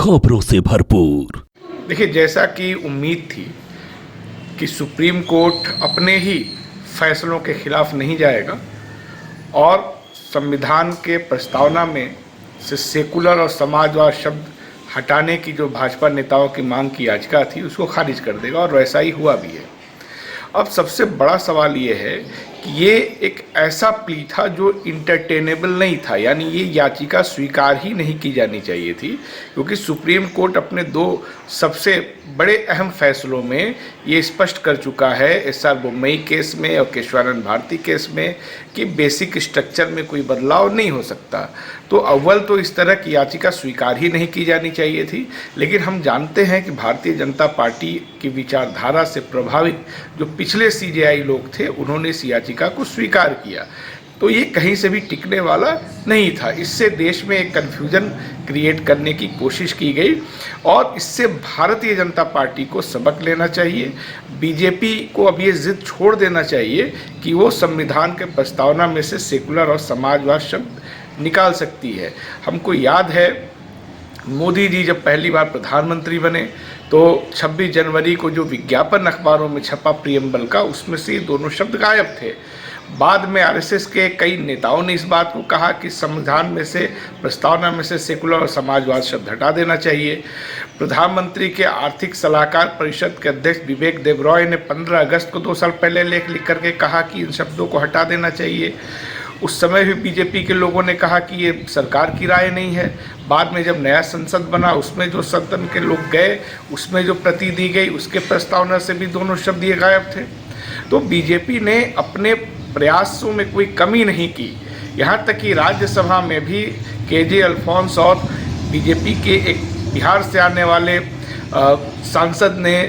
खबरों से भरपूर। देखिए, जैसा कि उम्मीद थी कि सुप्रीम कोर्ट अपने ही फैसलों के खिलाफ नहीं जाएगा और संविधान के प्रस्तावना में से सेकुलर और समाजवाद शब्द हटाने की जो भाजपा नेताओं की मांग की याचिका थी उसको खारिज कर देगा, और वैसा ही हुआ भी है। अब सबसे बड़ा सवाल ये है कि ये एक ऐसा प्ली था जो इंटरटेनेबल नहीं था, यानी ये याचिका स्वीकार ही नहीं की जानी चाहिए थी, क्योंकि सुप्रीम कोर्ट अपने दो सबसे बड़े अहम फैसलों में ये स्पष्ट कर चुका है, एसआर बोम्मई केस में और केशवानंद भारती केस में, कि बेसिक स्ट्रक्चर में कोई बदलाव नहीं हो सकता। तो अव्वल तो इस तरह की याचिका स्वीकार ही नहीं की जानी चाहिए थी, लेकिन हम जानते हैं कि भारतीय जनता पार्टी की विचारधारा से प्रभावित जो पिछले सीजेआई लोग थे उन्होंने इस याचिका को स्वीकार किया, तो ये कहीं से भी टिकने वाला नहीं था। इससे देश में एक कन्फ्यूजन क्रिएट करने की कोशिश की गई, और इससे भारतीय जनता पार्टी को सबक लेना चाहिए। बीजेपी को अब ये जिद छोड़ देना चाहिए कि वो संविधान के प्रस्तावना में से सेकुलर और समाजवाद शब्द निकाल सकती है। हमको याद है, मोदी जी जब पहली बार प्रधानमंत्री बने तो 26 जनवरी को जो विज्ञापन अखबारों में छपा प्रियम्बल का, उसमें से ये दोनों शब्द गायब थे। बाद में आरएसएस के कई नेताओं ने इस बात को कहा कि संविधान में से प्रस्तावना में से सेकुलर और समाजवाद शब्द हटा देना चाहिए। प्रधानमंत्री के आर्थिक सलाहकार परिषद के अध्यक्ष विवेक देबरॉय ने 15 अगस्त को 2 साल पहले लेख लिख करके कहा कि इन शब्दों को हटा देना चाहिए। उस समय भी बीजेपी के लोगों ने कहा कि ये सरकार की राय नहीं है। बाद में जब नया संसद बना, उसमें जो सदन के लोग गए, उसमें जो प्रति दी गई, उसके प्रस्तावना से भी दोनों शब्द ये गायब थे। तो बीजेपी ने अपने प्रयासों में कोई कमी नहीं की। यहाँ तक कि राज्यसभा में भी केजे अल्फोंस और बीजेपी के एक बिहार से आने वाले सांसद ने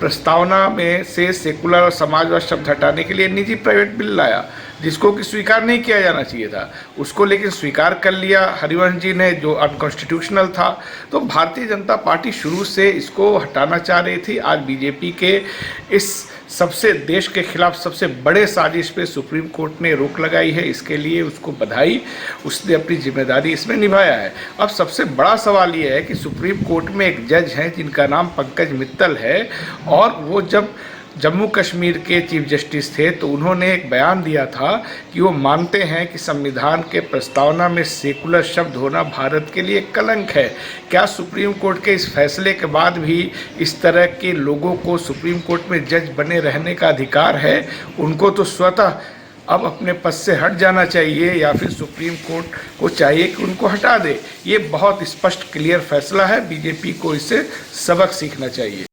प्रस्तावना में से सेकुलर और समाजवाद शब्द हटाने के लिए निजी प्राइवेट बिल लाया, जिसको कि स्वीकार नहीं किया जाना चाहिए था, उसको लेकिन स्वीकार कर लिया हरिवंश जी ने, जो अनकॉन्स्टिट्यूशनल था। तो भारतीय जनता पार्टी शुरू से इसको हटाना चाह रही थी। आज बीजेपी के इस सबसे देश के खिलाफ सबसे बड़े साजिश पे सुप्रीम कोर्ट ने रोक लगाई है, इसके लिए उसको बधाई, उसने अपनी जिम्मेदारी इसमें निभाया है। अब सबसे बड़ा सवाल ये है कि सुप्रीम कोर्ट में एक जज हैं जिनका नाम पंकज मित्तल है, और वो जब जम्मू कश्मीर के चीफ जस्टिस थे तो उन्होंने एक बयान दिया था कि वो मानते हैं कि संविधान के प्रस्तावना में सेकुलर शब्द होना भारत के लिए कलंक है। क्या सुप्रीम कोर्ट के इस फैसले के बाद भी इस तरह के लोगों को सुप्रीम कोर्ट में जज बने रहने का अधिकार है? उनको तो स्वतः अब अपने पद से हट जाना चाहिए, या फिर सुप्रीम कोर्ट को चाहिए कि उनको हटा दे। ये बहुत स्पष्ट क्लियर फैसला है, बीजेपी को इससे सबक सीखना चाहिए।